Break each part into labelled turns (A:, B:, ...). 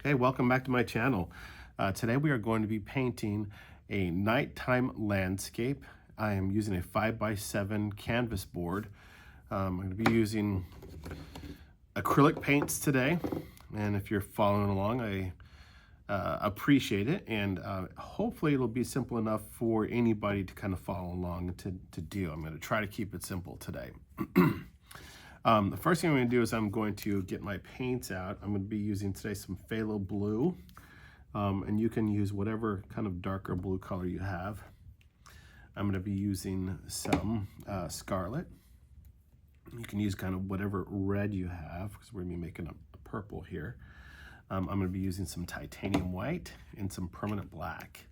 A: Hey, welcome back to my channel. Today we are going to be painting a nighttime landscape. I am using a 5x7 canvas board. I'm going to be using acrylic paints today, and if you're following along, I appreciate it, and hopefully it'll be simple enough for anybody to kind of follow along to do. I'm going to try to keep it simple today. The first thing I'm going to do is I'm going to get my paints out. I'm going to be using today some phthalo blue, and you can use whatever kind of darker blue color you have. I'm going to be using some scarlet. You can use kind of whatever red you have, because we're going to be making a purple here. I'm going to be using some titanium white and some permanent black.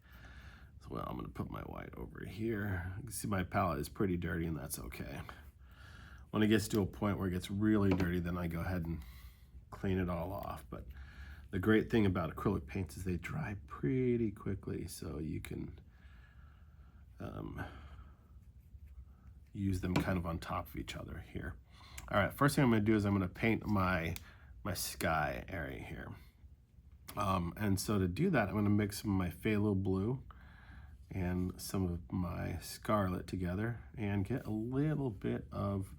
A: So, well, I'm going to put my white over here. You can see my palette is pretty dirty, and that's okay. When it gets to a point where it gets really dirty, then I go ahead and clean it all off. But the great thing about acrylic paints is they dry pretty quickly, so you can use them kind of on top of each other here. All right, first thing I'm going to do is I'm going to paint my sky area here. And so to do that, I'm going to mix some of my phthalo blue and some of my scarlet together and get a little bit of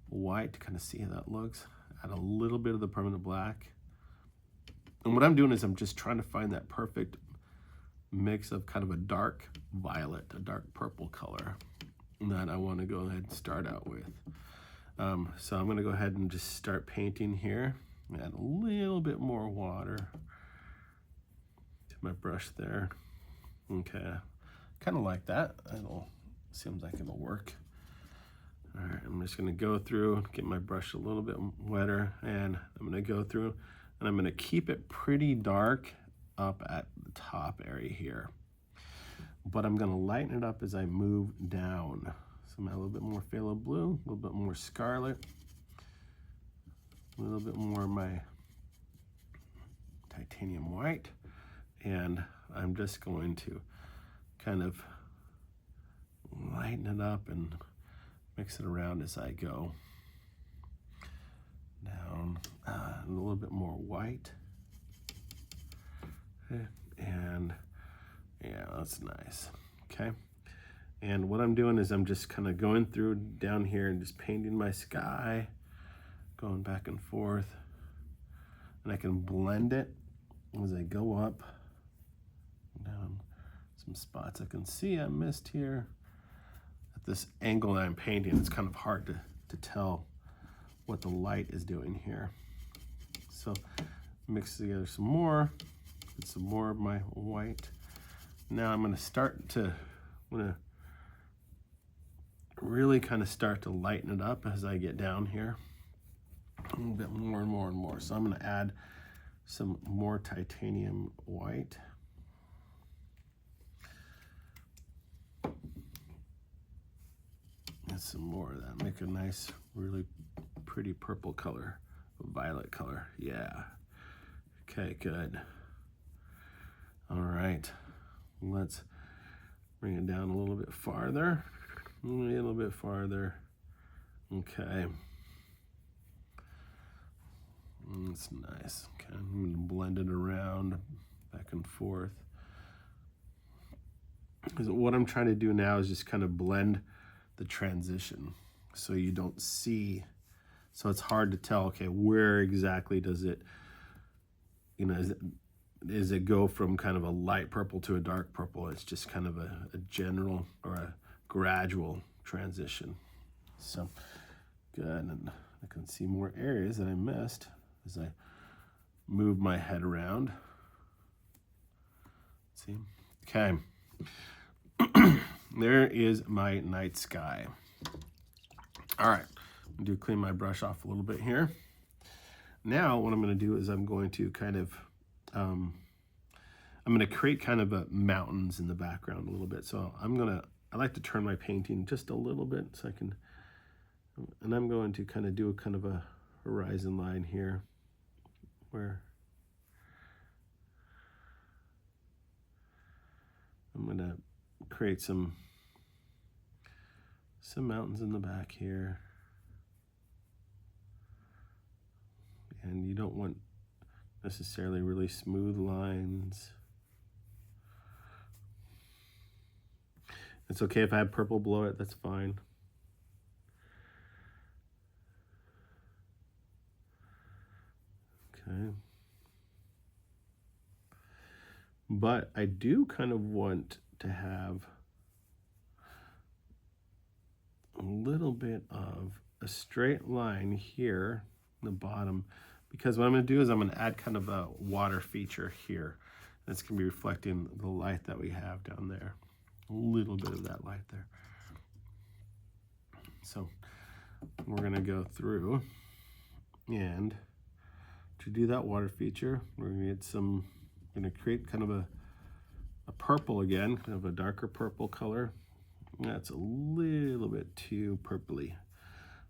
A: white to kind of see how that looks. Add a little bit of the permanent black. And what I'm doing is I'm just trying to find that perfect mix of kind of a dark violet, a dark purple color that I want to go ahead and start out with. So I'm going to go ahead and just start painting here. Add a little bit more water to my brush there. Okay, kind of like that. Seems like it'll work. All right, I'm just going to go through, get my brush a little bit wetter, and I'm going to go through and I'm going to keep it pretty dark up at the top area here. But I'm going to lighten it up as I move down. So I'm going to add a little bit more phthalo blue, a little bit more scarlet, a little bit more of my titanium white, and I'm just going to kind of lighten it up and mix it around as I go down. A little bit more white. And yeah, that's nice. Okay. And what I'm doing is I'm just kind of going through down here and just painting my sky, going back and forth. And I can blend it as I go up, down some spots I can see I missed here. At this angle that I'm painting, it's kind of hard to tell what the light is doing here. So mix together some more, put some more of my white. Now I'm going to really kind of start to lighten it up as I get down here. A little bit more and more and more. So I'm going to add some more titanium white. And some more of that. Make a nice, really pretty purple color, violet color. Yeah. Okay, good. All right. Let's bring it down a little bit farther. A little bit farther. Okay. That's nice. Okay, I'm going to blend it around, back and forth. Because what I'm trying to do now is just kind of blend the transition so you don't see, so it's hard to tell, okay, where exactly does it, does it go from kind of a light purple to a dark purple? It's just kind of a general or a gradual transition. So good, and I can see more areas that I missed as I move my head around. See? Okay. There is my night sky. All right, I'm going to clean my brush off a little bit here. Now what I'm going to do is I'm going to kind of, I'm going to create kind of a mountains in the background a little bit. So I like to turn my painting just a little bit so I can, and I'm going to kind of do a kind of a horizon line here where I'm going to create some mountains in the back here. And you don't want necessarily really smooth lines. It's okay if I have purple below it, that's fine. Okay. But I do kind of want to have a little bit of a straight line here in the bottom, because what I'm going to do is I'm going to add kind of a water feature here. That's going to be reflecting the light that we have down there. A little bit of that light there. So we're going to go through, and to do that water feature, we're going to get some, I'm going to create kind of a purple again, kind of a darker purple color. That's a little bit too purpley.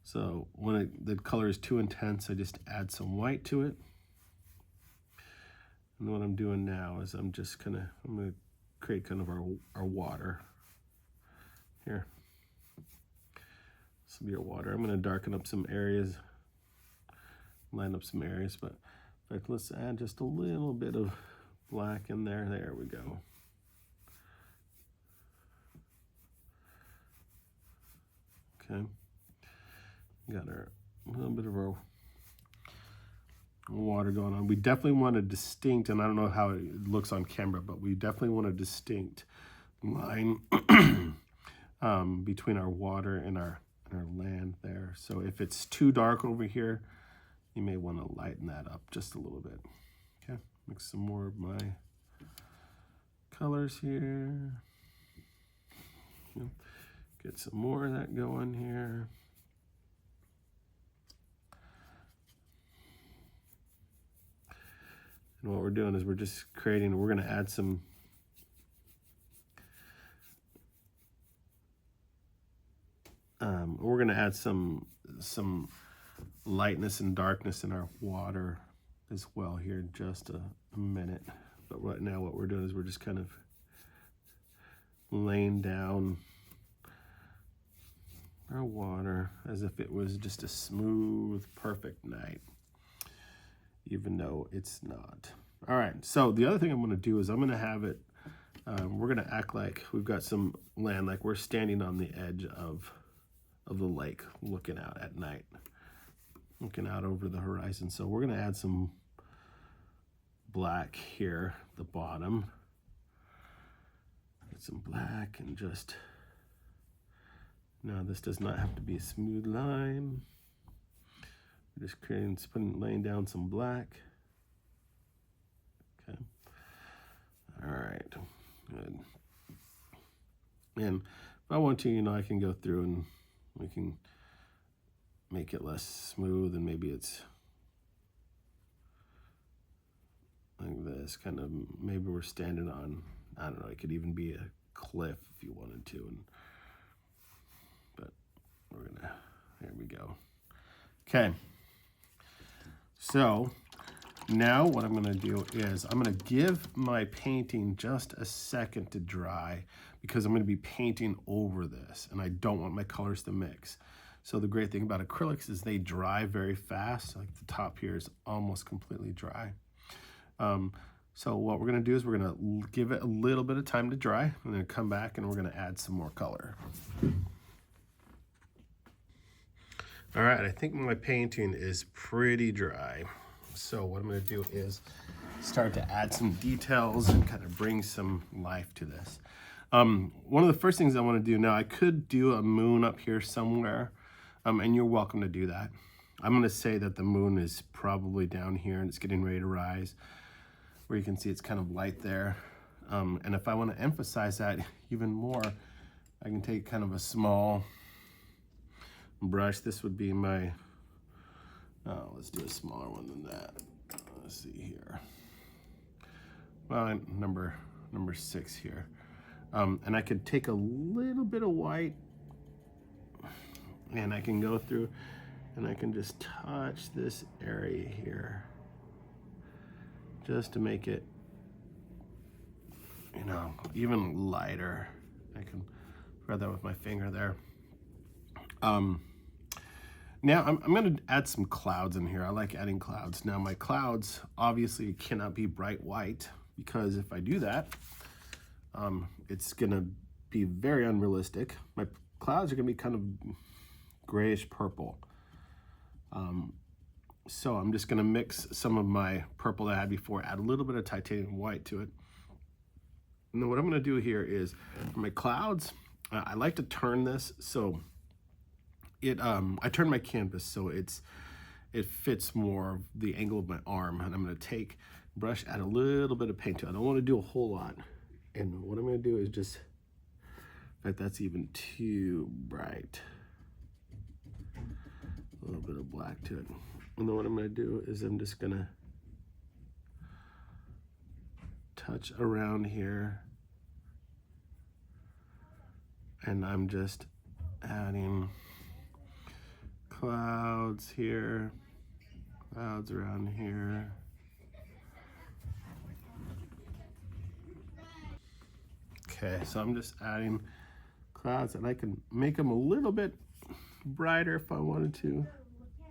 A: So when the color is too intense, I just add some white to it. And what I'm doing now is I'm gonna create kind of our water here. This will be our water. I'm gonna darken up some areas, line up some areas, but in fact, let's add just a little bit of black in there. There we go. Okay, got a little bit of our water going on. We definitely want a distinct, and I don't know how it looks on camera, but we definitely want a distinct line between our water and our land there. So if it's too dark over here, you may want to lighten that up just a little bit. Okay, mix some more of my colors here. Get some more of that going here. And what we're doing is we're just creating, we're going to add some some lightness and darkness in our water as well here in just a minute. But right now what we're doing is we're just kind of laying down our water as if it was just a smooth, perfect night, even though it's not. All right, so the other thing I'm gonna do is I'm gonna have it, we're gonna act like we've got some land, like we're standing on the edge of the lake, looking out at night, looking out over the horizon. So we're gonna add some black here at the bottom. Get some black and just, now this does not have to be a smooth line. We're just laying down some black. Okay. All right. Good. And if I want to, you know, I can go through and we can make it less smooth, and maybe it's like this, kind of, maybe we're standing on, I don't know, it could even be a cliff if you wanted to. But we're gonna, there we go. Okay. So now what I'm gonna do is I'm gonna give my painting just a second to dry, because I'm gonna be painting over this and I don't want my colors to mix. So the great thing about acrylics is they dry very fast. Like the top here is almost completely dry. So what we're gonna do is we're gonna give it a little bit of time to dry. I'm gonna come back and we're gonna add some more color. All right, I think my painting is pretty dry. So what I'm gonna do is start to add some details and kind of bring some life to this. One of the first things I wanna do now, I could do a moon up here somewhere, and you're welcome to do that. I'm gonna say that the moon is probably down here and it's getting ready to rise, where you can see it's kind of light there. And if I wanna emphasize that even more, I can take kind of a small brush. This would be my, let's do a smaller one than that. Let's see here. Well, number 6 here. And I could take a little bit of white and I can go through and I can just touch this area here just to make it, you know, even lighter. I can spread that with my finger there. Now I'm going to add some clouds in here. I like adding clouds. Now my clouds obviously cannot be bright white, because if I do that, it's going to be very unrealistic. My clouds are going to be kind of grayish purple. So I'm just going to mix some of my purple that I had before, add a little bit of titanium white to it. And then what I'm going to do here is, for my clouds, I like to turn this so I turn my canvas so it fits more of the angle of my arm. And I'm going to take brush, add a little bit of paint to it. I don't want to do a whole lot. And what I'm going to do is just, in fact, that's even too bright. A little bit of black to it. And then what I'm going to do is I'm just going to touch around here. And I'm just adding clouds here, clouds around here. Okay, so I'm just adding clouds, and I can make them a little bit brighter if I wanted to.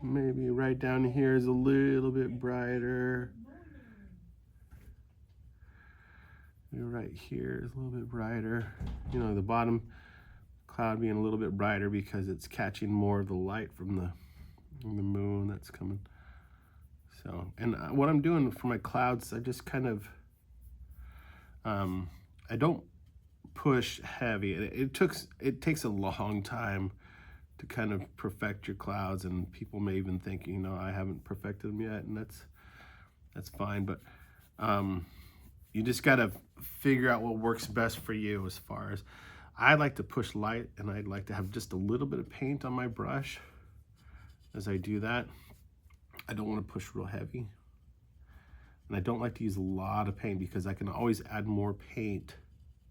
A: Maybe right down here is a little bit brighter. Maybe right here is a little bit brighter. You know, the bottom cloud being a little bit brighter because it's catching more of the light from the moon that's coming. So, and what I'm doing for my clouds, I just kind of, I don't push heavy. It takes a long time to kind of perfect your clouds, and people may even think, you know, I haven't perfected them yet, and that's fine. But you just gotta figure out what works best for you. As far as, I like to push light, and I'd like to have just a little bit of paint on my brush as I do that. I don't want to push real heavy, and I don't like to use a lot of paint because I can always add more paint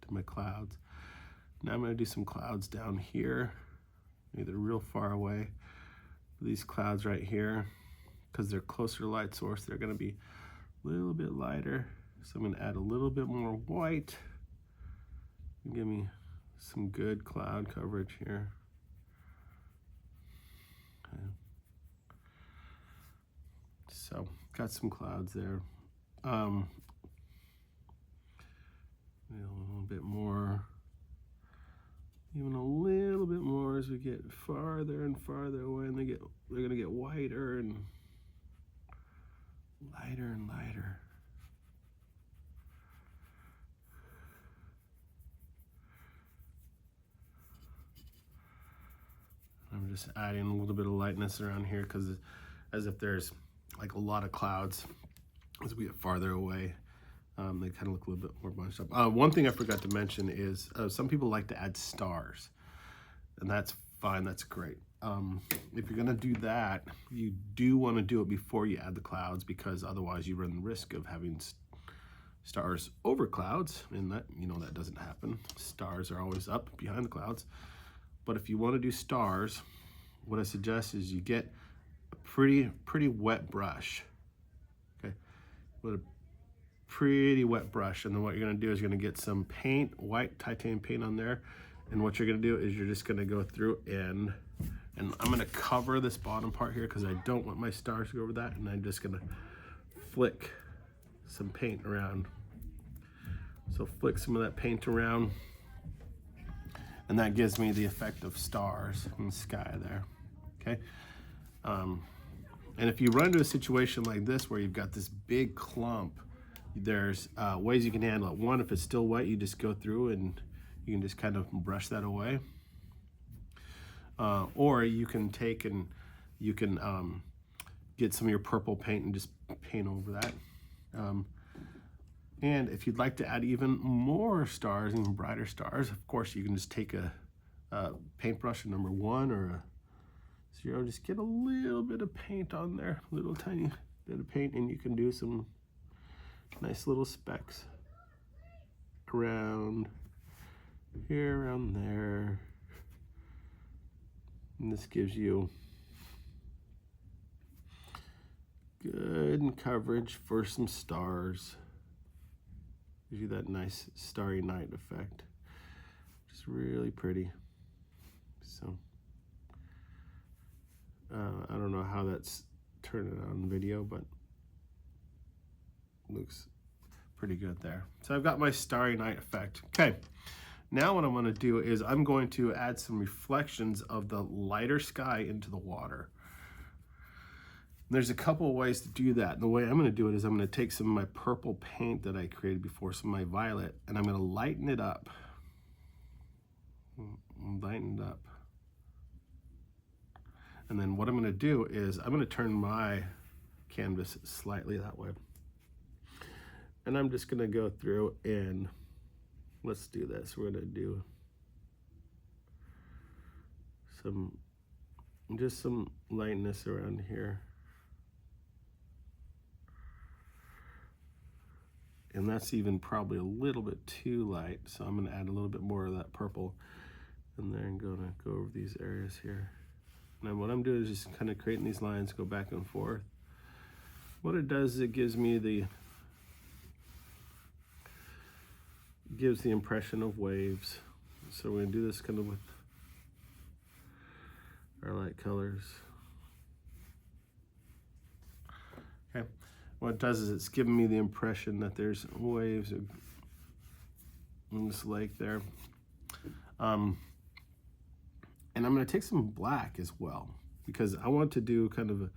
A: to my clouds. Now I'm going to do some clouds down here, either real far away. These clouds right here, because they're closer to light source, they're going to be a little bit lighter. So I'm going to add a little bit more white. Give me some good cloud coverage here. Okay. So got some clouds there. A little bit more, even a little bit more as we get farther and farther away, and they're gonna get whiter and lighter and lighter. I'm just adding a little bit of lightness around here, because as if there's like a lot of clouds as we get farther away. They kind of look a little bit more bunched up. One thing I forgot to mention is some people like to add stars, and that's fine, that's great. If you're gonna do that, you do want to do it before you add the clouds, because otherwise you run the risk of having stars over clouds, and that, you know, that doesn't happen. Stars are always up behind the clouds. But if you want to do stars, what I suggest is you get a pretty wet brush. Okay, with a pretty wet brush, and then what you're going to do is you're going to get some paint, white titanium paint on there, and what you're going to do is you're just going to go through and I'm going to cover this bottom part here because I don't want my stars to go over that, and I'm just going to flick some paint around. So flick some of that paint around, and that gives me the effect of stars in the sky there. Okay, and if you run into a situation like this where you've got this big clump, there's ways you can handle it. One, if it's still wet, you just go through and you can just kind of brush that away. Or you can take and you can get some of your purple paint and just paint over that. And if you'd like to add even more stars, even brighter stars, of course, you can just take a paintbrush, a number 1 or a 0, just get a little bit of paint on there, a little tiny bit of paint, and you can do some nice little specks around here, around there. And this gives you good coverage for some stars. Gives you that nice starry night effect. Just really pretty. So I don't know how that's turning on video, but looks pretty good there. So I've got my Starry Night effect. Okay, now what I'm going to do is I'm going to add some reflections of the lighter sky into the water. There's a couple of ways to do that. And the way I'm going to do it is I'm going to take some of my purple paint that I created before, some of my violet, and I'm going to lighten it up. Lighten it up. And then what I'm going to do is I'm going to turn my canvas slightly that way. And I'm just going to go through and let's do this. We're going to do just some lightness around here. And that's even probably a little bit too light. So I'm going to add a little bit more of that purple in there and go over these areas here. Now what I'm doing is just kind of creating these lines, go back and forth. What it does is it gives me the impression of waves. So we're going to do this kind of with our light colors. Okay. What it does is it's giving me the impression that there's waves in this lake there. And I'm going to take some black as well, because I want to do kind of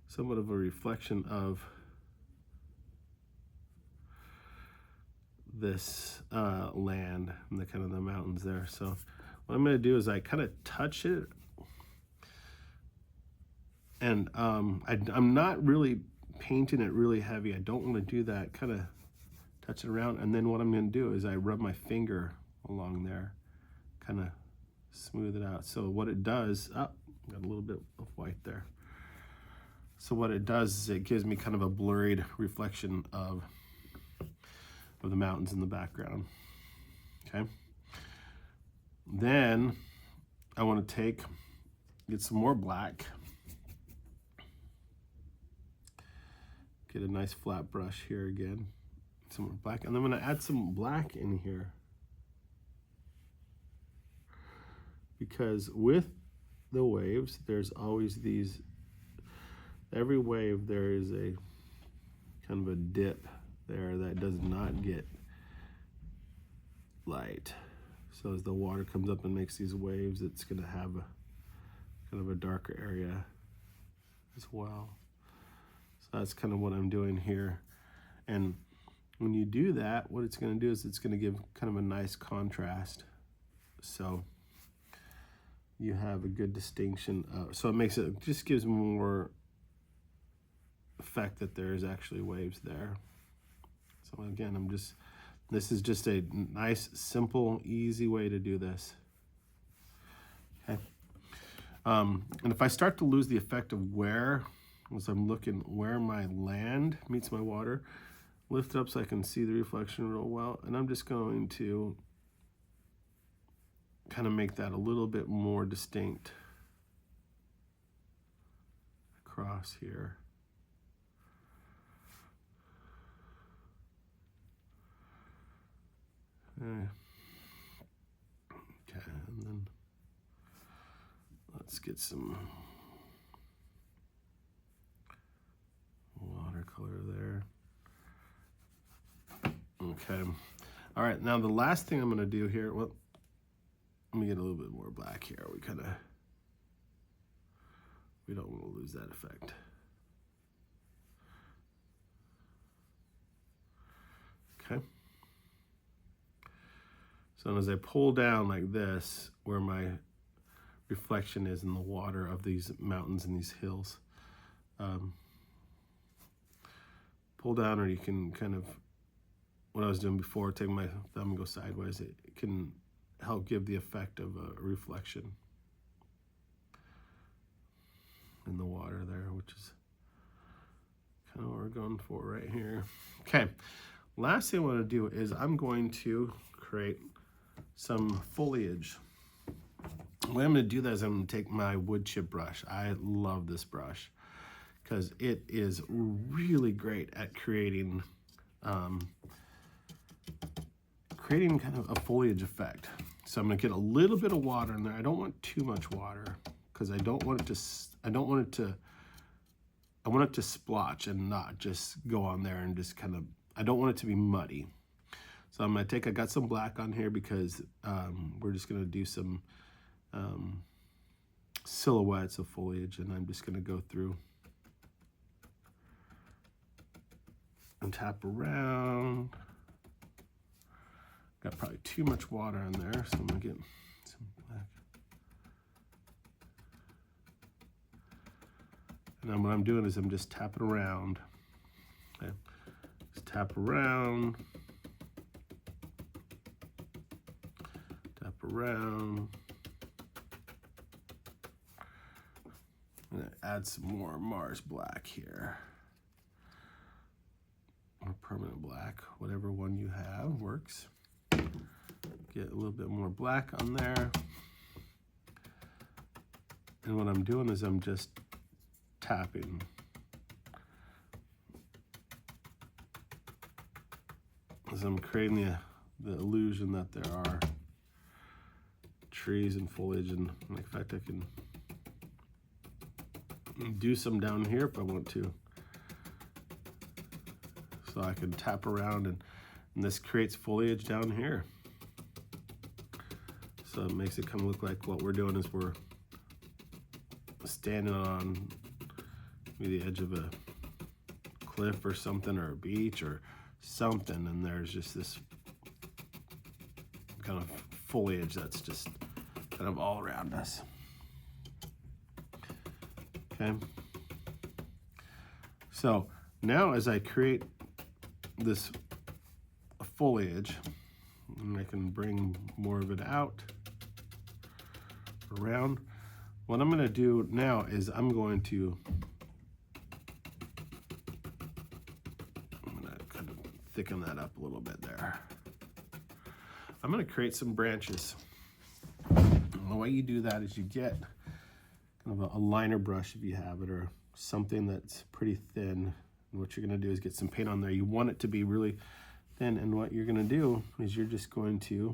A: somewhat of a reflection of this land and the kind of the mountains there. So what I'm going to do is I kind of touch it, and I'm not really painting it really heavy. I don't want to do that, kind of touch it around, and then what I'm going to do is I rub my finger along there, kind of smooth it out. So what it does, got a little bit of white there. So what it does is it gives me kind of a blurred reflection of the mountains in the background. Okay. Then I want to get some more black. Get a nice flat brush here again. Some more black, and I'm going to add some black in here. Because with the waves, there's always these, every wave there is a kind of a dip there that does not get light. So as the water comes up and makes these waves, it's going to have a kind of a darker area as well. So that's kind of what I'm doing here. And when you do that, what it's going to do is it's going to give kind of a nice contrast. So you have a good distinction. So it just gives more effect that there's actually waves there. So again, this is just a nice, simple, easy way to do this. Okay. And if I start to lose the effect of as I'm looking where my land meets my water, lift it up so I can see the reflection real well. And I'm just going to kind of make that a little bit more distinct across here. Okay, and then let's get some watercolor there. Okay, all right, now the last thing I'm going to do here, well, let me get a little bit more black here. We don't want to lose that effect. Okay. So as I pull down like this, where my reflection is in the water of these mountains and these hills, pull down, or you can kind of, what I was doing before, take my thumb and go sideways, it can help give the effect of a reflection in the water there, which is kind of what we're going for right here. Okay, last thing I want to do is I'm going to create some foliage. The way I'm going to do that is I'm going to take my wood chip brush. I love this brush because it is really great at creating kind of a foliage effect. So I'm going to get a little bit of water in there. I don't want too much water, because I don't want it to, I want it to splotch and not just go on there and just kind of, I don't want it to be muddy. So I'm gonna take, I got some black on here because we're just gonna do some silhouettes of foliage, and I'm just gonna go through and tap around. Got probably too much water in there, so I'm gonna get some black. And then what I'm doing is I'm just tapping around. Okay. Just tap around. Tap around. I'm gonna add some more Mars black here. Or permanent black, whatever one you have works. Get a little bit more black on there. And what I'm doing is I'm just tapping. As I'm creating the illusion that there are trees and foliage, and in fact I can do some down here if I want to. So I can tap around and this creates foliage down here. So it makes it kind of look like what we're doing is we're standing on maybe the edge of a cliff or something, or a beach or something, and there's just this kind of foliage that's just kind of all around us. Okay. So now as I create this foliage, and I can bring more of it out around. What I'm going to do now is I'm going to kind of thicken that up a little bit there. I'm going to create some branches. And the way you do that is you get kind of a liner brush if you have it, or something that's pretty thin. And what you're going to do is get some paint on there. You want it to be really thin, and what you're going to do is you're just going to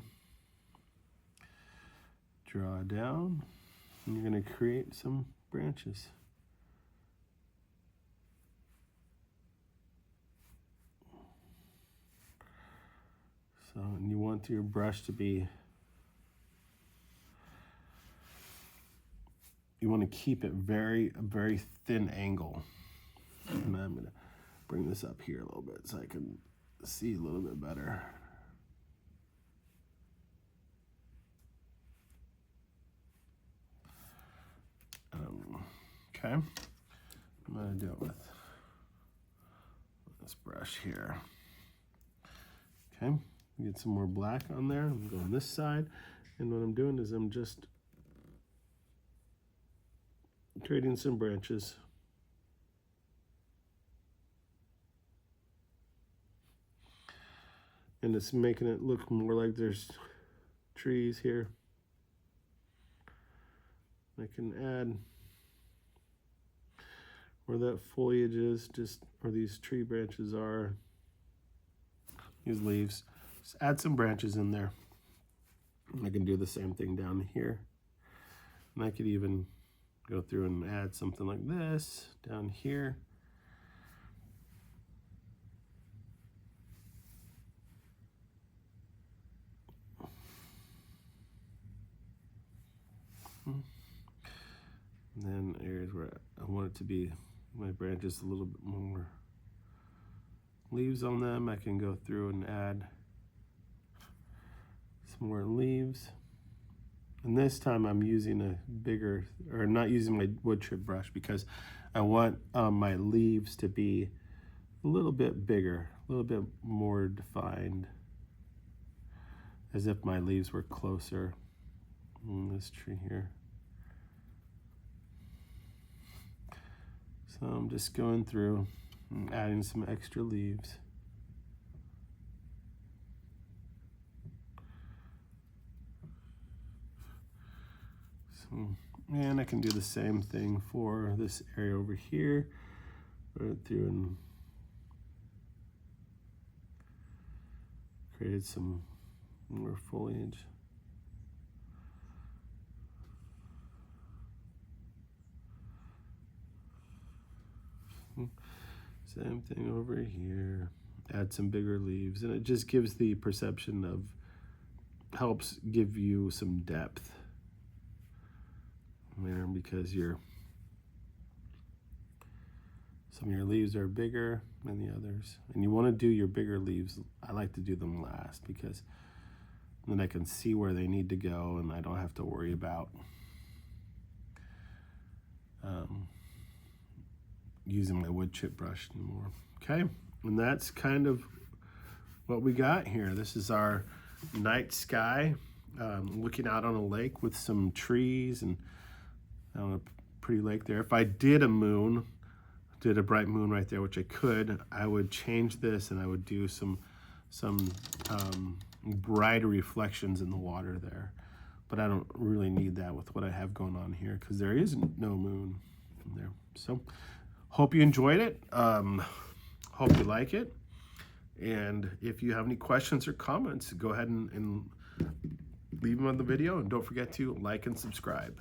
A: draw down, and you're going to create some branches. So, and you want your brush to be, you want to keep it very, a very thin angle. And I'm going to bring this up here a little bit so I can see a little bit better. Okay, I'm going to do it with this brush here. Okay, get some more black on there. I'm going this side, and what I'm doing is I'm just creating some branches. And it's making it look more like there's trees here. I can add where that foliage is, just where these tree branches are, these leaves. Just add some branches in there. I can do the same thing down here. And I could even go through and add something like this down here. And then areas where I want it to be, my branches a little bit more leaves on them, I can go through and add some more leaves. And this time I'm using a bigger, or not using my wood chip brush, because I want my leaves to be a little bit bigger, a little bit more defined, as if my leaves were closer on this tree here. So I'm just going through and adding some extra leaves. So, and I can do the same thing for this area over here. Right through and created some more foliage. Same thing over here. Add some bigger leaves, and it just gives the perception of, helps give you some depth there, because some of your leaves are bigger than the others, and you want to do your bigger leaves. I like to do them last, because then I can see where they need to go, and I don't have to worry about using my wood chip brush anymore. Okay, and that's kind of what we got here. This is our night sky, looking out on a lake with some trees and on a pretty lake there. If I did a moon, did a bright moon right there, which I could, I would change this and I would do some brighter reflections in the water there. But I don't really need that with what I have going on here, because there is no moon in there. So hope you enjoyed it. Hope you like it. And if you have any questions or comments, go ahead and leave them on the video. And don't forget to like and subscribe.